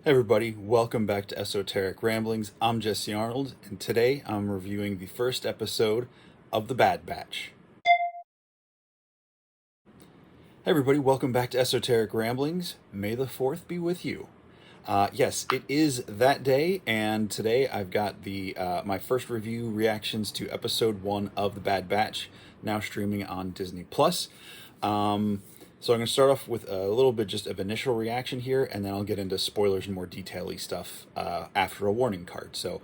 Hey everybody, welcome back to Esoteric Ramblings. I'm Jesse Arnold, and today I'm reviewing the first episode of The Bad Batch. Hey everybody, welcome back to Esoteric Ramblings. May the 4th be with you. Yes, it is that day, and today I've got the my first review reactions to episode 1 of The Bad Batch, now streaming on Disney+. So I'm going to start off with a little bit just of initial reaction here, and then I'll get into spoilers and more detail-y stuff after a warning card. So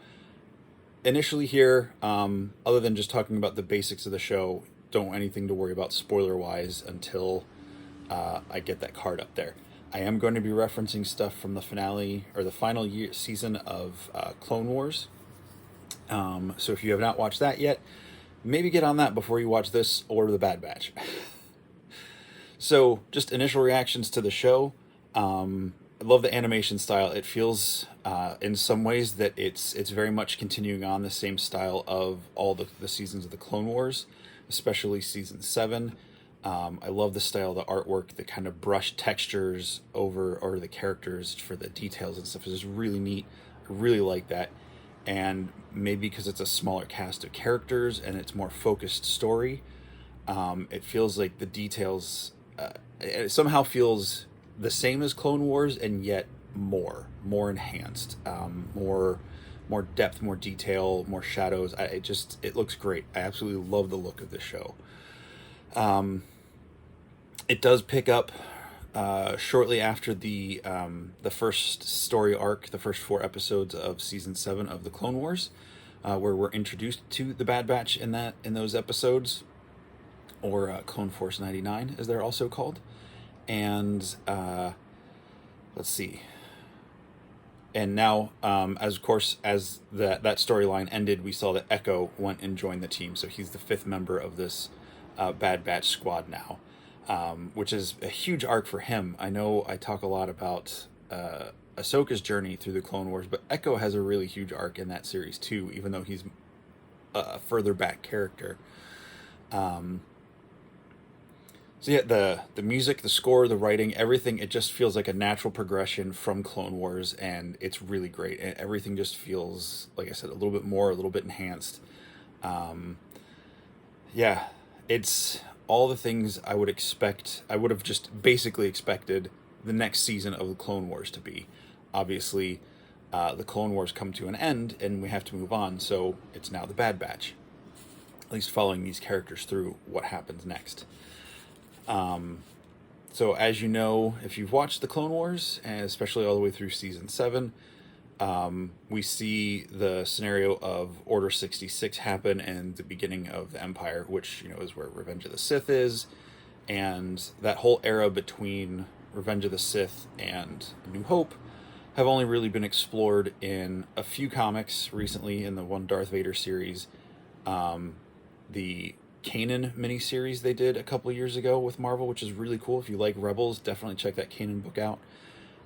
initially here, other than just talking about the basics of the show, don't anything to worry about spoiler-wise until I get that card up there. I am going to be referencing stuff from the finale, or the final season of Clone Wars. So if you have not watched that yet, maybe get on that before you watch this or The Bad Batch. So, just initial reactions to the show. I love the animation style. It feels, in some ways, that it's very much continuing on the same style of all the seasons of the Clone Wars, especially season 7. I love the style of the artwork, the kind of brush textures over the characters for the details and stuff is just really neat. I really like that. And maybe because it's a smaller cast of characters and it's more focused story, it feels like the details it somehow feels the same as Clone Wars, and yet more enhanced, more depth, more detail, more shadows. It looks great. I absolutely love the look of this show. It does pick up shortly after the first story arc, the first 4 episodes of season 7 of the Clone Wars, where we're introduced to the Bad Batch in those episodes, or Clone Force 99, as they're also called. And let's see. And now, as that storyline ended, we saw that Echo went and joined the team. So he's the 5th member of this Bad Batch squad now, which is a huge arc for him. I know I talk a lot about Ahsoka's journey through the Clone Wars, but Echo has a really huge arc in that series too, even though he's a further back character. So yeah, the music, the score, the writing, everything, it just feels like a natural progression from Clone Wars, and it's really great. And everything just feels, like I said, a little bit more, a little bit enhanced. Yeah, it's all the things I would expect. I would have just basically expected the next season of the Clone Wars to be. Obviously, the Clone Wars come to an end, and we have to move on, so it's now the Bad Batch. At least following these characters through what happens next. So as you know, if you've watched the Clone Wars, and especially all the way through season 7, we see the scenario of Order 66 happen and the beginning of the Empire, which, is where Revenge of the Sith is. And that whole era between Revenge of the Sith and New Hope have only really been explored in a few comics recently, in the one Darth Vader series, the Kanan miniseries they did a couple years ago with Marvel, which is really cool. If you like Rebels, definitely check that Kanan book out.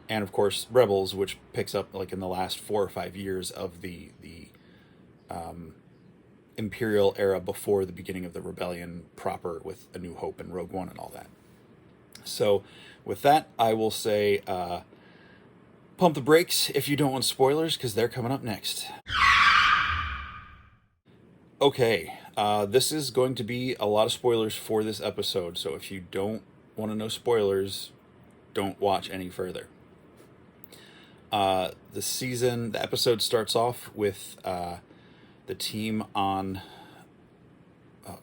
And of course, Rebels, which picks up like in the last 4 or 5 years of the Imperial era before the beginning of the Rebellion proper, with A New Hope and Rogue One and all that. So with that, I will say pump the brakes if you don't want spoilers, because they're coming up next. Okay, this is going to be a lot of spoilers for this episode, so if you don't want to know spoilers, don't watch any further. The episode starts off with the team on,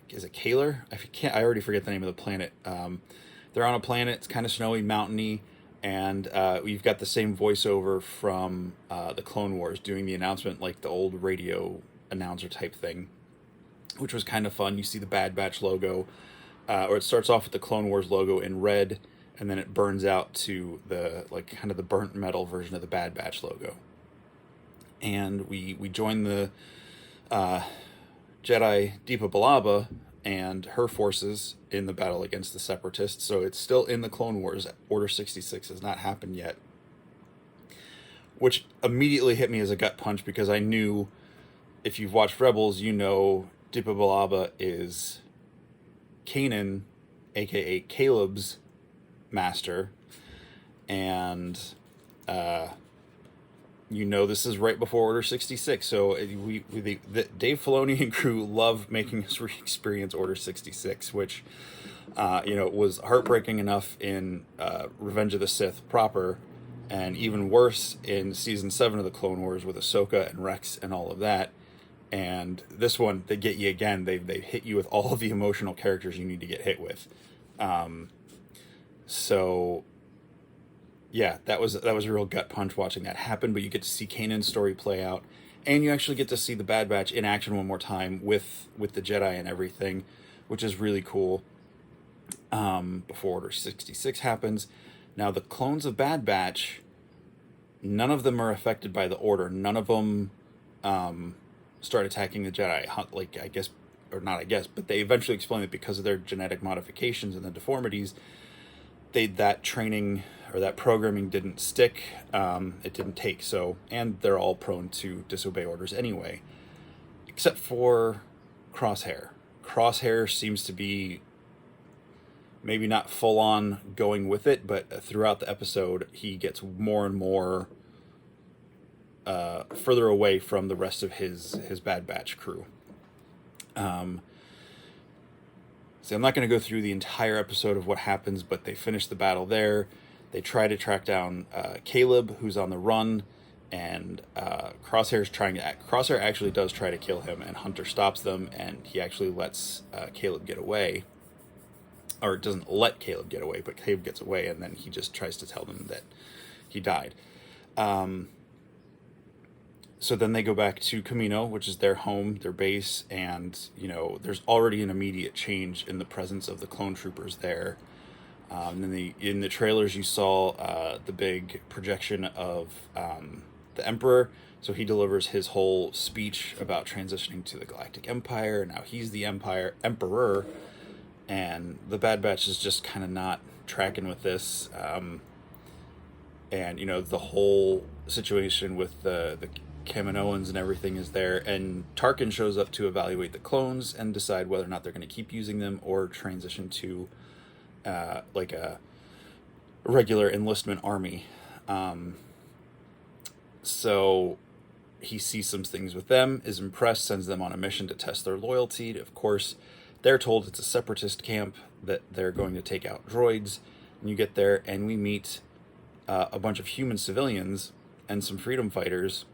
is it Kaler? I already forget the name of the planet. They're on a planet, it's kind of snowy, mountainy, and we've got the same voiceover from the Clone Wars doing the announcement, like the old radio announcer type thing, which was kind of fun. You see the Bad Batch logo, or it starts off with the Clone Wars logo in red, and then it burns out to the kind of the burnt metal version of the Bad Batch logo. And we join the Jedi Deepa Billaba and her forces in the battle against the Separatists. So it's still in the Clone Wars. Order 66 has not happened yet, which immediately hit me as a gut punch, because I knew, if you've watched Rebels, you know Deepa Billaba is Kanan, aka Caleb's master, and you know this is right before Order 66, so the Dave Filoni and crew love making us re-experience Order 66, which was heartbreaking enough in Revenge of the Sith proper, and even worse in season 7 of the Clone Wars with Ahsoka and Rex and all of that. And this one, they get you again. They hit you with all of the emotional characters you need to get hit with. So yeah, that was a real gut punch watching that happen. But you get to see Kanan's story play out, and you actually get to see the Bad Batch in action one more time with the Jedi and everything, which is really cool. Before Order 66 happens. Now, the clones of Bad Batch, none of them are affected by the Order. None of them start attacking the Jedi. Like, I guess, or not I guess, but they eventually explain that because of their genetic modifications and the deformities, that training or that programming didn't stick. It didn't take. So, and they're all prone to disobey orders anyway, except for Crosshair. Crosshair seems to be maybe not full on going with it, but throughout the episode, he gets more and more further away from the rest of his Bad Batch crew. So I'm not going to go through the entire episode of what happens, but they finish the battle there. They try to track down Caleb, who's on the run, and Crosshair actually does try to kill him, and Hunter stops them, and he actually lets Caleb get away. Or doesn't let Caleb get away, but Caleb gets away, and then he just tries to tell them that he died. So then they go back to Camino, which is their home, their base, and, there's already an immediate change in the presence of the clone troopers there. In the trailers, you saw the big projection of the Emperor. So he delivers his whole speech about transitioning to the Galactic Empire. Now he's the Emperor, and the Bad Batch is just kind of not tracking with this. And the whole situation with the Kaminoans and everything is there, and Tarkin shows up to evaluate the clones and decide whether or not they're going to keep using them or transition to like a regular enlistment army. So he sees some things with them, is impressed, sends them on a mission to test their loyalty. Of course, they're told it's a separatist camp, that they're going to take out droids. And you get there, and we meet a bunch of human civilians and some freedom fighters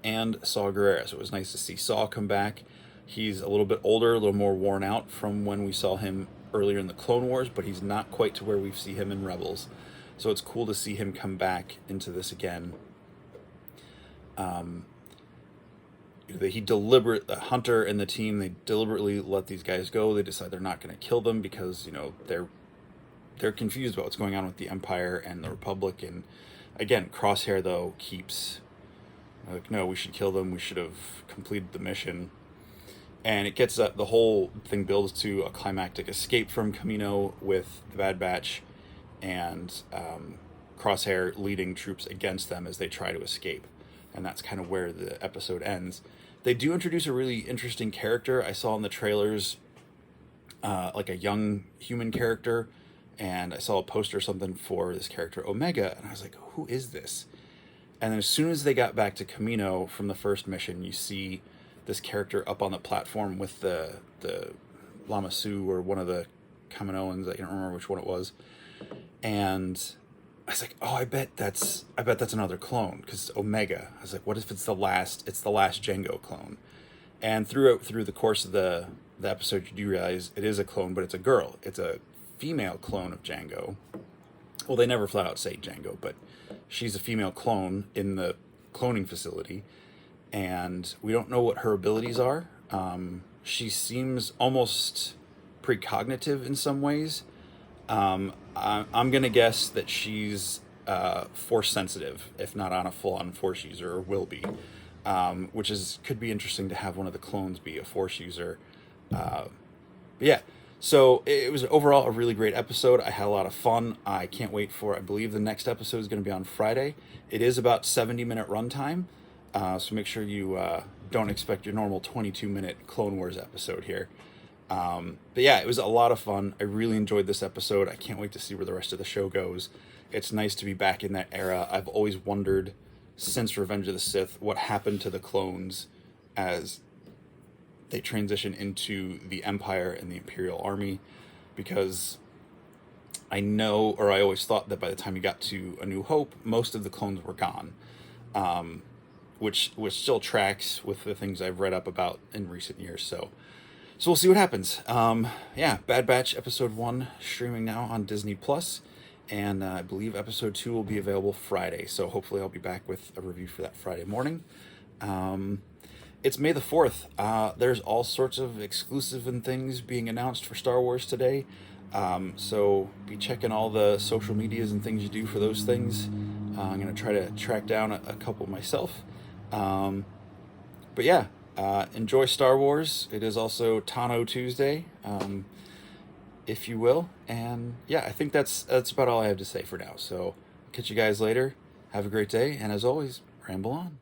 and Saw Gerrera. So it was nice to see Saw come back. He's a little bit older, a little more worn out from when we saw him earlier in the Clone Wars, but he's not quite to where we see him in Rebels. So it's cool to see him come back into this again. Hunter and the team, they deliberately let these guys go. They decide they're not going to kill them because, they're confused about what's going on with the Empire and the Republic. And again, Crosshair, though, keeps like, no, we should kill them. We should have completed the mission. And it gets the whole thing builds to a climactic escape from Camino with the Bad Batch and Crosshair leading troops against them as they try to escape. And that's kind of where the episode ends. They do introduce a really interesting character. I saw in the trailers like a young human character, and I saw a poster or something for this character, Omega, and I was like, who is this? And then as soon as they got back to Camino from the first mission, you see this character up on the platform with the Lama Su, or one of the Kaminoans. I can't remember which one it was. And I was like, oh, I bet that's another clone, because Omega. I was like, what if it's the last Jango clone? And through the course of the episode, you do realize it is a clone, but it's a girl. It's a female clone of Jango. Well, they never flat out say Jango, but she's a female clone in the cloning facility, and we don't know what her abilities are. She seems almost precognitive in some ways. I'm going to guess that she's force sensitive, if not on a full-on force user, or will be, which could be interesting to have one of the clones be a force user. But yeah, so it was overall a really great episode. I had a lot of fun. I can't wait I believe the next episode is going to be on Friday. It is about 70-minute runtime, so make sure you don't expect your normal 22-minute Clone Wars episode here. But yeah, it was a lot of fun. I really enjoyed this episode. I can't wait to see where the rest of the show goes. It's nice to be back in that era. I've always wondered since Revenge of the Sith, what happened to the clones as they transition into the Empire and the Imperial Army, because I know, or I always thought that by the time you got to A New Hope, most of the clones were gone, which still tracks with the things I've read up about in recent years. So we'll see what happens. Yeah, Bad Batch Episode 1 streaming now on Disney Plus, and I believe Episode 2 will be available Friday, so hopefully I'll be back with a review for that Friday morning. It's May the 4th. There's all sorts of exclusive and things being announced for Star Wars today, so be checking all the social medias and things you do for those things. I'm going to try to track down a couple myself. But yeah, enjoy Star Wars. It is also Tano Tuesday, if you will. And yeah, I think that's about all I have to say for now. So catch you guys later. Have a great day. And as always, ramble on.